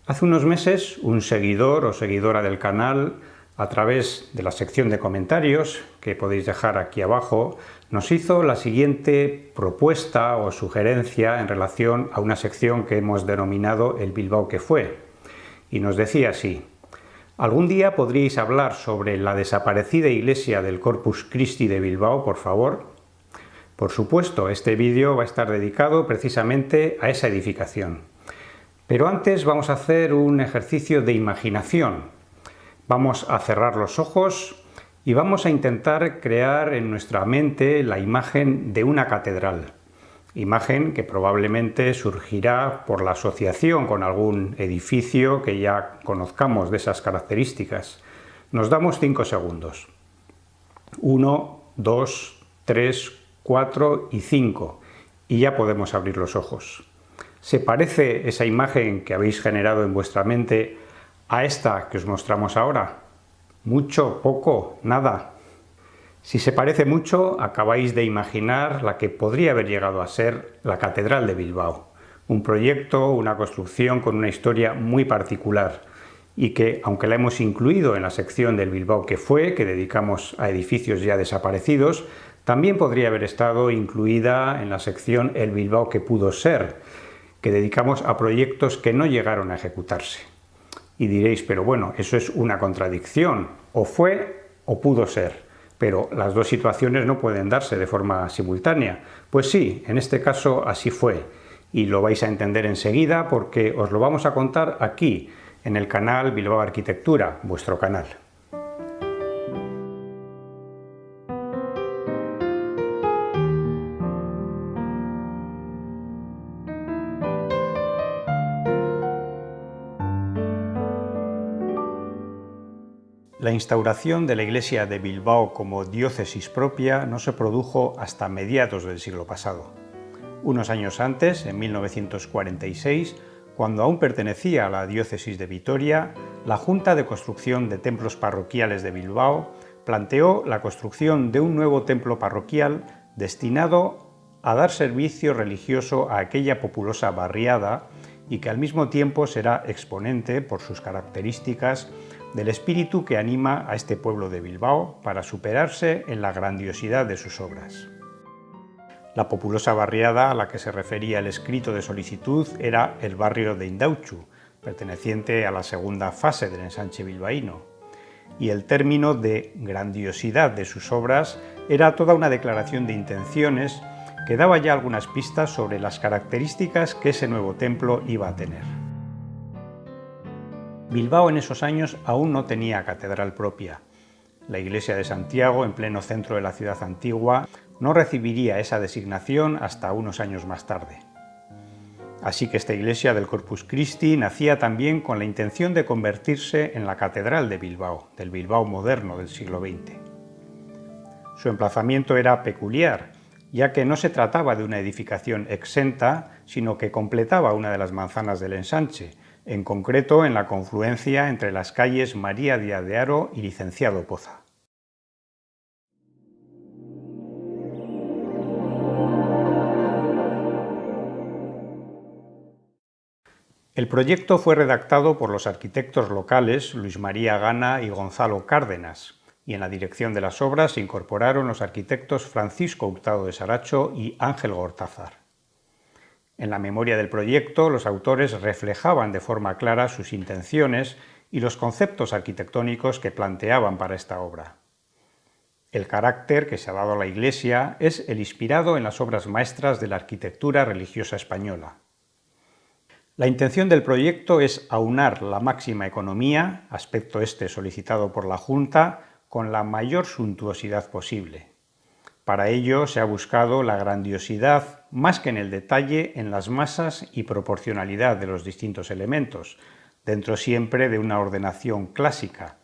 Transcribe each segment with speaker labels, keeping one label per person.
Speaker 1: Hace unos meses, un seguidor o seguidora del canal, a través de la sección de comentarios, que podéis dejar aquí abajo, nos hizo la siguiente propuesta o sugerencia en relación a una sección que hemos denominado El Bilbao que fue. Y nos decía así: ¿algún día podríais hablar sobre la desaparecida iglesia del Corpus Christi de Bilbao, por favor? Por supuesto, este vídeo va a estar dedicado precisamente a esa edificación. Pero antes vamos a hacer un ejercicio de imaginación. Vamos a cerrar los ojos y vamos a intentar crear en nuestra mente la imagen de una catedral. Imagen que probablemente surgirá por la asociación con algún edificio que ya conozcamos de esas características. Nos damos 5 segundos. 1, 2, 3, 4 y 5. Y ya podemos abrir los ojos. ¿Se parece esa imagen que habéis generado en vuestra mente a esta que os mostramos ahora? ¿Mucho? ¿Poco? ¿Nada? Si se parece mucho, acabáis de imaginar la que podría haber llegado a ser la Catedral de Bilbao. Un proyecto, una construcción con una historia muy particular y que, aunque la hemos incluido en la sección del Bilbao que fue, que dedicamos a edificios ya desaparecidos, también podría haber estado incluida en la sección El Bilbao que pudo ser, que dedicamos a proyectos que no llegaron a ejecutarse. Y diréis, pero bueno, eso es una contradicción, o fue o pudo ser, pero las dos situaciones no pueden darse de forma simultánea. Pues sí, en este caso así fue, y lo vais a entender enseguida porque os lo vamos a contar aquí, en el canal Bilbao Arquitectura, vuestro canal. La instauración de la Iglesia de Bilbao como diócesis propia no se produjo hasta mediados del siglo pasado. Unos años antes, en 1946, cuando aún pertenecía a la diócesis de Vitoria, la Junta de Construcción de Templos Parroquiales de Bilbao planteó la construcción de un nuevo templo parroquial destinado a dar servicio religioso a aquella populosa barriada y que al mismo tiempo será exponente, por sus características, del espíritu que anima a este pueblo de Bilbao para superarse en la grandiosidad de sus obras. La populosa barriada a la que se refería el escrito de solicitud era el barrio de Indautxu, perteneciente a la segunda fase del ensanche bilbaíno, y el término de grandiosidad de sus obras era toda una declaración de intenciones que daba ya algunas pistas sobre las características que ese nuevo templo iba a tener. Bilbao en esos años aún no tenía catedral propia. La iglesia de Santiago, en pleno centro de la ciudad antigua, no recibiría esa designación hasta unos años más tarde. Así que esta iglesia del Corpus Christi nacía también con la intención de convertirse en la catedral de Bilbao, del Bilbao moderno del siglo XX. Su emplazamiento era peculiar, ya que no se trataba de una edificación exenta, sino que completaba una de las manzanas del ensanche, en concreto en la confluencia entre las calles María Díaz de Haro y Licenciado Poza. El proyecto fue redactado por los arquitectos locales Luis María Gana y Gonzalo Cárdenas, y en la dirección de las obras se incorporaron los arquitectos Francisco Hurtado de Saracho y Ángel Gortázar. En la memoria del proyecto, los autores reflejaban de forma clara sus intenciones y los conceptos arquitectónicos que planteaban para esta obra. El carácter que se ha dado a la iglesia es el inspirado en las obras maestras de la arquitectura religiosa española. La intención del proyecto es aunar la máxima economía, aspecto este solicitado por la Junta, con la mayor suntuosidad posible. Para ello se ha buscado la grandiosidad más que en el detalle en las masas y proporcionalidad de los distintos elementos, dentro siempre de una ordenación clásica,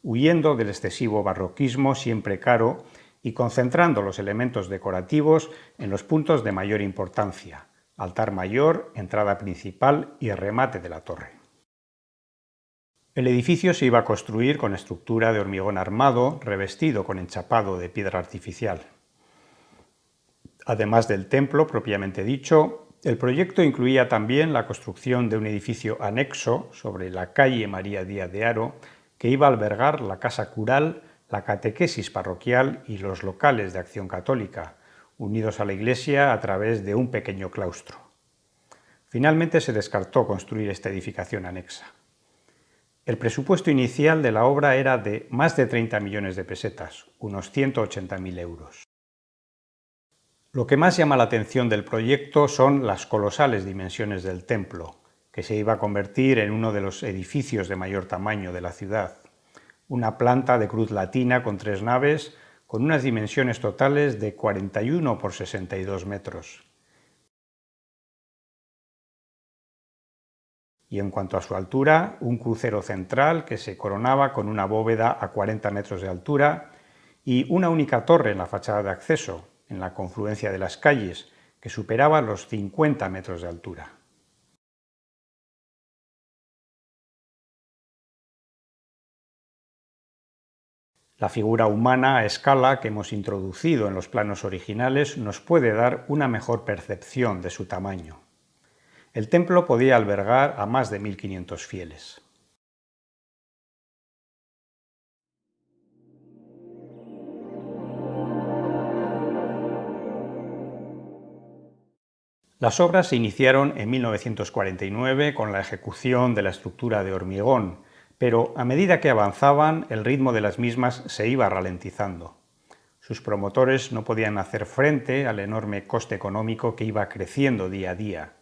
Speaker 1: huyendo del excesivo barroquismo siempre caro y concentrando los elementos decorativos en los puntos de mayor importancia: altar mayor, entrada principal y remate de la torre. El edificio se iba a construir con estructura de hormigón armado, revestido con enchapado de piedra artificial. Además del templo propiamente dicho, El proyecto incluía también la construcción de un edificio anexo sobre la calle María Díaz de Haro, que iba a albergar la casa cural, la catequesis parroquial y los locales de Acción Católica, unidos a la iglesia a través de un pequeño claustro. Finalmente se descartó construir esta edificación anexa. El presupuesto inicial de la obra era de más de 30 millones de pesetas, unos 180.000 euros. Lo que más llama la atención del proyecto son las colosales dimensiones del templo, que se iba a convertir en uno de los edificios de mayor tamaño de la ciudad. Una planta de cruz latina con 3 naves, con unas dimensiones totales de 41 por 62 metros. Y en cuanto a su altura, un crucero central que se coronaba con una bóveda a 40 metros de altura y una única torre en la fachada de acceso, en la confluencia de las calles, que superaba los 50 metros de altura. La figura humana a escala que hemos introducido en los planos originales nos puede dar una mejor percepción de su tamaño. El templo podía albergar a más de 1.500 fieles. Las obras se iniciaron en 1949 con la ejecución de la estructura de hormigón, pero a medida que avanzaban el ritmo de las mismas se iba ralentizando. Sus promotores no podían hacer frente al enorme coste económico que iba creciendo día a día.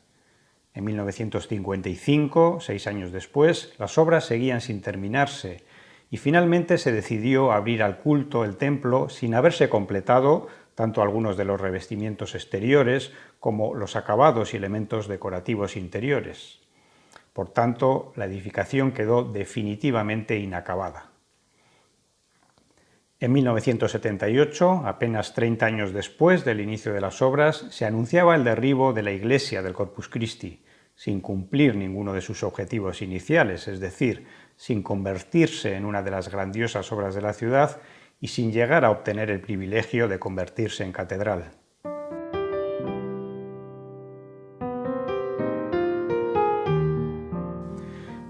Speaker 1: En 1955, 6 años después, las obras seguían sin terminarse y finalmente se decidió abrir al culto el templo sin haberse completado tanto algunos de los revestimientos exteriores como los acabados y elementos decorativos interiores. Por tanto, la edificación quedó definitivamente inacabada. En 1978, apenas 30 años después del inicio de las obras, se anunciaba el derribo de la iglesia del Corpus Christi, sin cumplir ninguno de sus objetivos iniciales, es decir, sin convertirse en una de las grandiosas obras de la ciudad y sin llegar a obtener el privilegio de convertirse en catedral.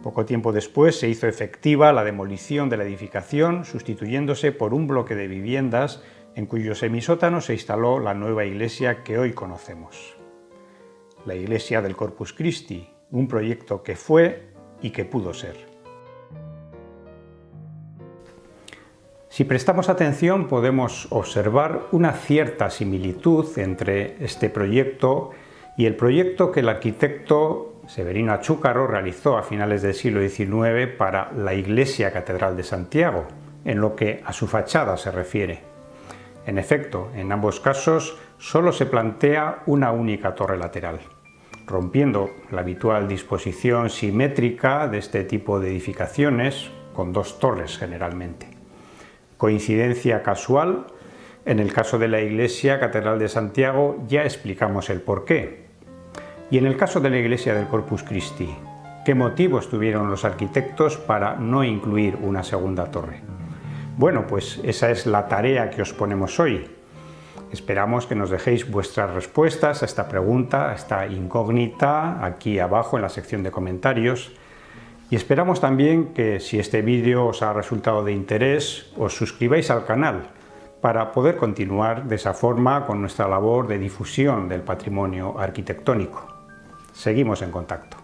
Speaker 1: Poco tiempo después se hizo efectiva la demolición de la edificación, sustituyéndose por un bloque de viviendas en cuyo semisótano se instaló la nueva iglesia que hoy conocemos. La iglesia del Corpus Christi, un proyecto que fue y que pudo ser. Si prestamos atención podemos observar una cierta similitud entre este proyecto y el proyecto que el arquitecto Severino Achúcarro realizó a finales del siglo XIX para la Iglesia Catedral de Santiago, en lo que a su fachada se refiere. En efecto, en ambos casos solo se plantea una única torre lateral, rompiendo la habitual disposición simétrica de este tipo de edificaciones, con 2 torres generalmente. Coincidencia casual, en el caso de la Iglesia Catedral de Santiago ya explicamos el porqué. Y en el caso de la Iglesia del Corpus Christi, ¿qué motivos tuvieron los arquitectos para no incluir una segunda torre? Bueno, pues esa es la tarea que os ponemos hoy. Esperamos que nos dejéis vuestras respuestas a esta pregunta, a esta incógnita, aquí abajo en la sección de comentarios. Y esperamos también que, si este vídeo os ha resultado de interés, os suscribáis al canal para poder continuar de esa forma con nuestra labor de difusión del patrimonio arquitectónico. Seguimos en contacto.